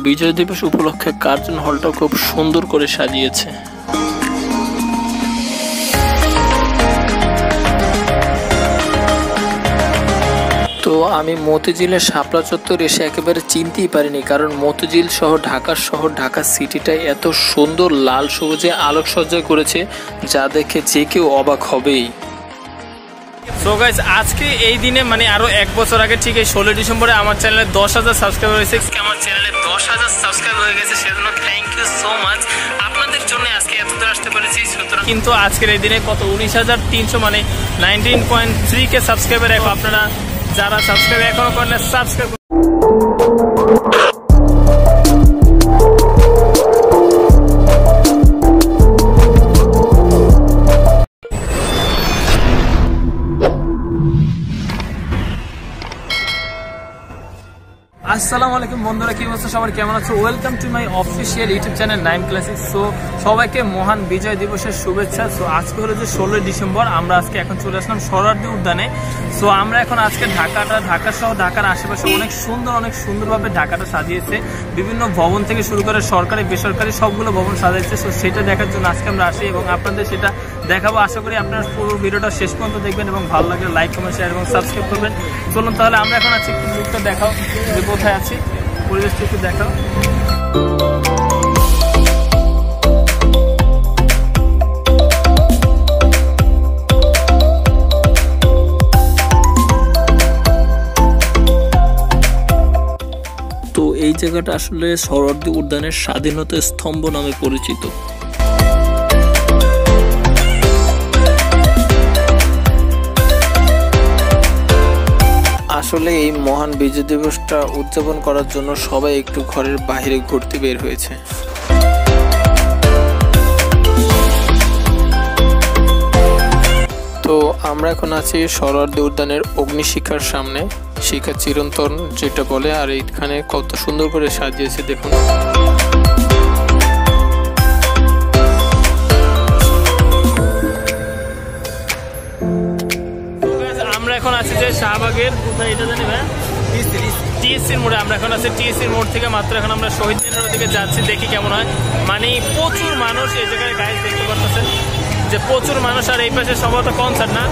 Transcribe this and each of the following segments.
বিজয় দিবস উপলক্ষে কার্জন হলটা খুব সুন্দর করে সাজিয়েছে। তো আমি মতিঝিলের শাপলা চত্বর এসে একেবারে চিনতেই পারিনি, কারণ মতিঝিল সহ ঢাকার শহর ঢাকা সিটিটা এত সুন্দর লাল সবুজে আলোকসজ্জা করেছে যা দেখে যে কেউ অবাক হবেই। সো গাইস, আজকে এই দিনে মানে আরো এক বছর আগে ঠিক এই 16 ডিসেম্বরে আমার চ্যানেলে 10,000 সাবস্ক্রাইবার হয়েছে। আমার চ্যানেলে 10,000 সাবস্ক্রাইবার হয়ে গেছে, সেজন্য থ্যাংক ইউ সো মাচ। আপনাদের জন্য আজকে এত দূর আসতে পেরেছি। কিন্তু আজকের এই দিনে কত 19,300 মানে 19.3k সাবস্ক্রাইবার। এখন আপনারা যারা সাবস্ক্রাইব এখনো করেন সাবস্ক্রাইব। আসসালামু আলাইকুম বন্ধুরা, কি অবস্থা সবার, কেমন আছো? Welcome to my official YouTube channel Naim classic. So সবাইকে মহান বিজয় দিবসের শুভেচ্ছা। সো আজকে হলো যে 16 ডিসেম্বর, আমরা আজকে এখন চলে আসলাম সোহরাওয়ার্দী উদ্যানে। সো আমরা এখন আজকে ঢাকা সহ ঢাকার আশেপাশে অনেক সুন্দরভাবে ঢাকাটা সাজিয়েছে। বিভিন্ন ভবন থেকে শুরু করে সরকারি বেসরকারি সবগুলো ভবন সাজিয়েছে। সো সেটা দেখার জন্য আজকে আমরা আসি এবং আপনাদের সেটা দেখাবো। আশা করি আপনারা পুরো ভিডিওটা শেষ পর্যন্ত দেখবেন এবং ভালো লাগলে লাইক কমেন্ট শেয়ার এবং সাবস্ক্রাইব করবেন। চলুন তাহলে আমরা এখন আছি, একটু লুকটা দেখাও যে কোথায় আছি, পরিবেশটা একটু দেখাও। তো এই জায়গাটা আসলে সোহরাওয়ার্দী উদ্যানের স্বাধীনতা স্তম্ভ নামে পরিচিত। আসলে এই মহান বিজয় দিবসটা উদযাপন করার জন্য সবাই একটু ঘরের বাইরে ঘুরতে বের হয়েছে। তো আমরা এখন আছি সোহরাওয়ার্দী উদ্যানের অগ্নিশিখার সামনে, শিখা চিরন্তন যেটা বলে, আর এইখানে কত সুন্দর করে সাজিয়েছে দেখুন। আমরা এখন আছি যে শাহবাগের কোথায় এটা জানি ভাই, টিএসসির মোড়ে। আমরা এখন আছি টিএসসির মোড় থেকে মাত্র এখন আমরা শহীদ মিনারের দিকে যাচ্ছি, দেখি কেমন হয়। মানে প্রচুর মানুষ এই জায়গায়, গাইজ দেখতে পাচ্ছেন যে প্রচুর মানুষ। আর এই পাশে সম্ভবত কনসার্ট না,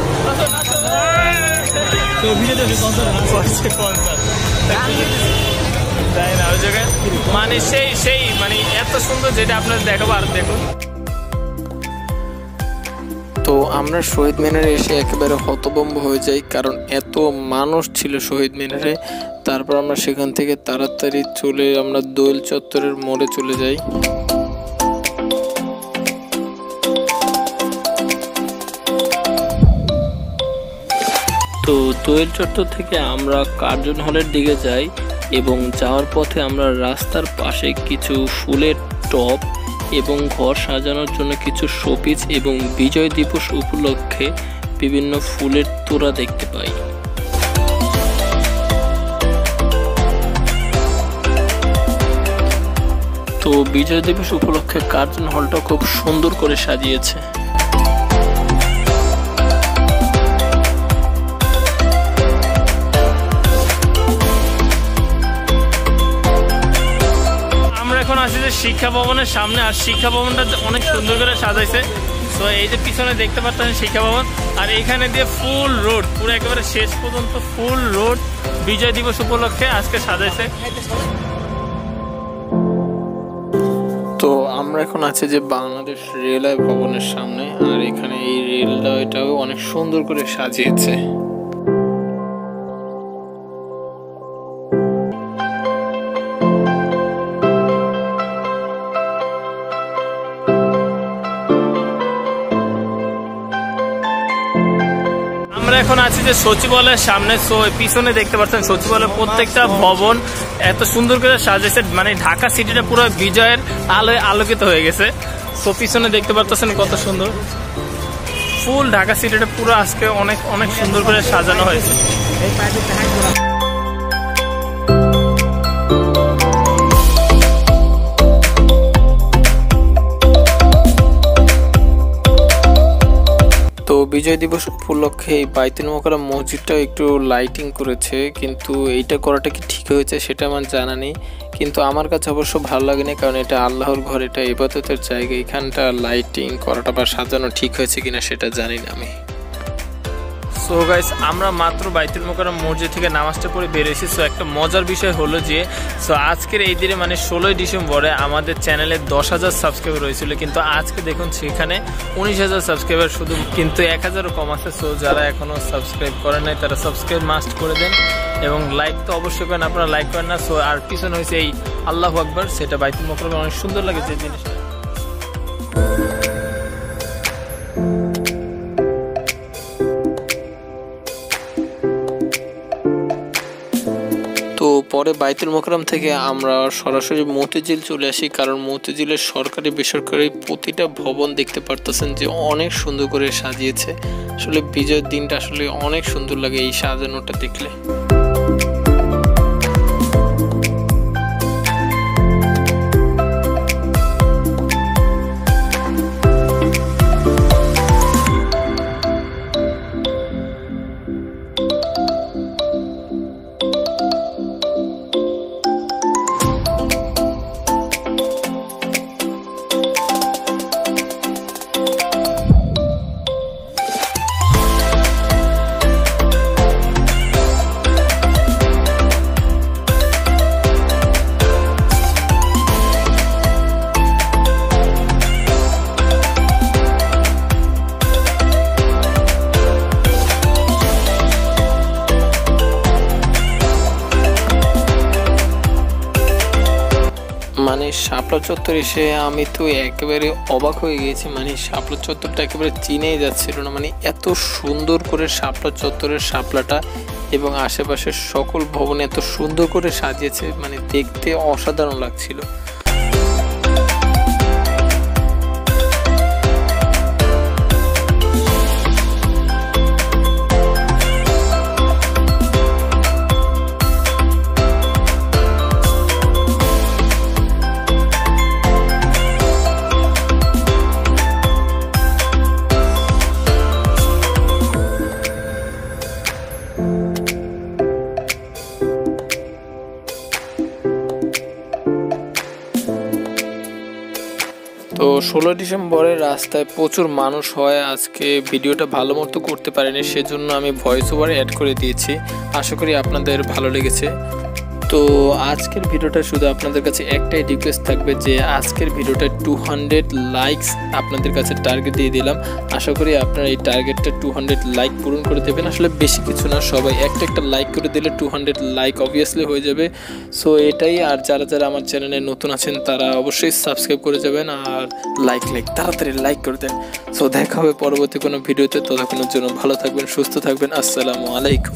মানে সেই মানে এত সুন্দর, যেটা আপনার দেখাবো। আর দেখুন, তো আমরা শহীদ মিনারে এসে একেবারে হতভম্ব হয়ে যাই, কারণ এত মানুষ ছিল শহীদ মিনারে। তারপর আমরা সেখান থেকে তাড়াতাড়ি আমরা দোয়েল চত্বরের মোড়ে চলে যাই। তো দোয়েল চত্বর থেকে আমরা কার্জন হলের দিকে যাই এবং যাওয়ার পথে আমরা রাস্তার পাশে কিছু ফুলের টব এবং ঘর সাজানোর জন্য কিছু শোপিস এবং বিজয় দিবস উপলক্ষে বিভিন্ন ফুলের তোড়া দেখতে পাই। তো বিজয় দিবস উপলক্ষে কার্জন হলটা খুব সুন্দর করে সাজিয়েছে। এখন আসি যে শিক্ষা ভবনের সামনে, আর শিক্ষা ভবনটা অনেক সুন্দর করে সাজাইছে। তো এই যে পিছনে দেখতে পাচ্ছেন শিক্ষা ভবন, আর এখানে দিয়ে ফুল রোড পুরো একেবারে শেষ পর্যন্ত ফুল রোড বিজয় দিবস উপলক্ষে আজকে সাজাইছে। তো আমরা এখন আছি যে বাংলাদেশ রেলওয়ে ভবনের সামনে, আর এখানে এই রেলওয়েটাও অনেক সুন্দর করে সাজিয়েছে। আমরা এখন আছি যে সচিবালয়ের সামনে। সো পিছনে দেখতে পাচ্ছেন সচিবালয়ের প্রত্যেকটা ভবন এত সুন্দর করে সাজিয়েছে, মানে ঢাকা সিটিটা পুরো বিজয়ের আলোয় আলোকিত হয়ে গেছে। তো পিছনে দেখতে পাচ্ছেন কত সুন্দর ফুল, ঢাকা সিটিটা পুরো আজকে অনেক সুন্দর করে সাজানো হয়েছে। বিজয় দিবস উপলক্ষে এই বাইতুল মোকাররম মসজিদটাও একটু লাইটিং করেছে, কিন্তু এইটা করাটা কি ঠিক হয়েছে সেটা আমার জানা নেই, কিন্তু আমার কাছে অবশ্য ভালো লাগেনি, কারণ এটা আল্লাহর ঘর, এটা ইবাদতের জায়গা। এখানটা লাইটিং করাটা বা সাজানো ঠিক হয়েছে কিনা সেটা জানি না আমি। সো গাইস, আমরা মাত্র বাইতুল মোকাররম মসজিদ থেকে নামাজটা পড়ে বেরিয়েছি। সো একটা মজার বিষয় হলো যে আজকের এই দিনে মানে 16 ডিসেম্বরে আমাদের চ্যানেলে 10,000 সাবস্ক্রাইবার হয়েছিল, কিন্তু আজকে দেখুন সেখানে 19,000 সাবস্ক্রাইবার শুধু, কিন্তু 1,000ও কম আছে। সো যারা এখনও সাবস্ক্রাইব করেন নাই তারা সাবস্ক্রাইব মাস্ট করে দেন, এবং লাইক তো অবশ্যই করেন, আপনারা লাইক করেন না। সো আর পিছনে হয়েছে এই আল্লাহু আকবার, সেটা বাইতুল মোকাররমে অনেক সুন্দর লাগে যে জিনিসটা। তো পরে বাইতুল মোকাররম থেকে আমরা সরাসরি মতিঝিল চলে আসি, কারণ মতিঝিলের সরকারি বেসরকারি প্রতিটা ভবন দেখতে পারতেছেন যে অনেক সুন্দর করে সাজিয়েছে। আসলে বিজয়ের দিনটা আসলে অনেক সুন্দর লাগে এই সাজানোটা দেখলে। মানে শাপলা চত্বর এসে আমি তো একেবারে অবাক হয়ে গিয়েছি। মানে শাপলা চত্বরটা একেবারে চিনেই যাচ্ছিল না, মানে এত সুন্দর করে শাপলা চত্বরের শাপলাটা এবং আশেপাশের সকল ভবন এত সুন্দর করে সাজিয়েছে, মানে দেখতে অসাধারণ লাগছিল। তো 16 ডিসেম্বরে রাস্তায় প্রচুর মানুষ হয়। আজকে ভিডিওটা ভালো মতো করতে পারিনি, সেজন্য আমি ভয়েস ওভার অ্যাড করে দিয়েছি। আশা করি আপনাদের ভালো লেগেছে। তো আজকের ভিডিওটা শুধু আপনাদের কাছে একটাই রিকোয়েস্ট থাকবে যে আজকের ভিডিওটা 200 লাইকস আপনাদের কাছে টার্গেট দিয়ে দিলাম। আশা করি আপনারা এই টার্গেটটা 200 লাইক পূরণ করে দেবেন। আসলে বেশি কিছু না, সবাই একটা লাইক করে দিলে 200 লাইক অবভিয়াসলি হয়ে যাবে। সো এটাই। আর যারা আমার চ্যানেলে নতুন আছেন তারা অবশ্যই সাবস্ক্রাইব করে যাবেন আর লাইক তাড়াতাড়ি লাইক করে দেন। সো দেখা হবে পরবর্তী কোনো ভিডিওতে। ততক্ষণের জন্য ভালো থাকবেন, সুস্থ থাকবেন। আসসালামু আলাইকুম।